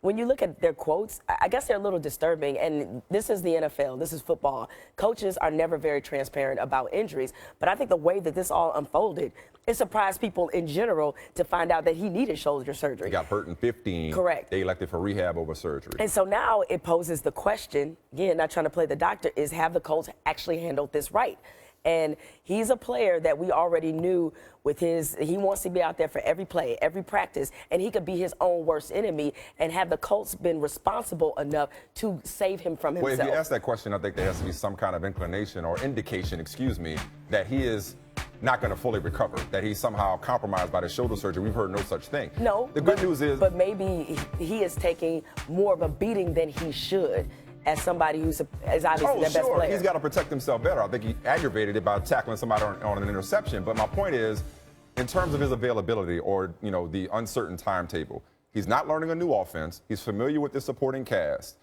when you look at their quotes, I guess they're a little disturbing. And this is the NFL. This is football. Coaches are never very transparent about injuries. But I think the way that this all unfolded, it surprised people in general to find out that he needed shoulder surgery. He got hurt in 15. Correct. They elected for rehab over surgery. And so now it poses the question, again, not trying to play the doctor, is have the Colts actually handled this right? And he's a player that we already knew with he wants to be out there for every play, every practice, and he could be his own worst enemy. And have the Colts been responsible enough to save him from himself? Well, if you ask that question, I think there has to be some kind of inclination or indication, that he is not going to fully recover, that he's somehow compromised by the shoulder surgery. We've heard no such thing. No. The good news is... But maybe he is taking more of a beating than he should, as somebody who's obviously their best player. He's got to protect himself better. I think he aggravated it by tackling somebody on an interception. But my point is, in terms of his availability or, the uncertain timetable, he's not learning a new offense. He's familiar with the supporting cast.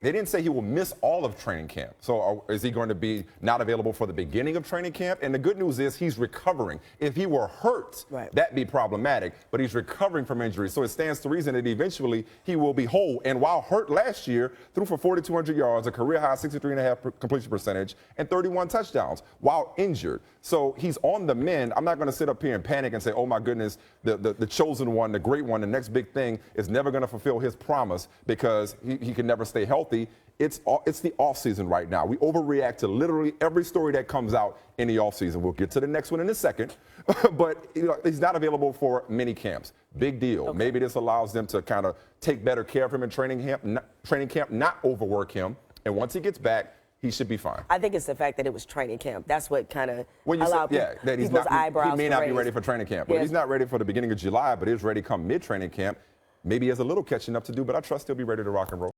They didn't say he will miss all of training camp. So is he going to be not available for the beginning of training camp? And the good news is he's recovering. If he were hurt, that'd be problematic. But he's recovering from injury. So it stands to reason that eventually he will be whole. And while hurt last year, threw for 4,200 yards, a career-high 63.5% completion percentage, and 31 touchdowns while injured. So he's on the mend. I'm not going to sit up here and panic and say, oh, my goodness, the chosen one, the great one, the next big thing is never going to fulfill his promise because he can never stay healthy. It's the offseason right now. We overreact to literally every story that comes out in the offseason. We'll get to the next one in a second. But he's not available for mini camps. Big deal. Okay. Maybe this allows them to kind of take better care of him in training camp, not overwork him. And once he gets back, he should be fine. I think it's the fact that it was training camp. That's what kind of allowed people's eyebrows to raise. He may not be ready for training camp. But he's not ready for the beginning of July, but is ready come mid-training camp. Maybe he has a little catching up to do, but I trust he'll be ready to rock and roll.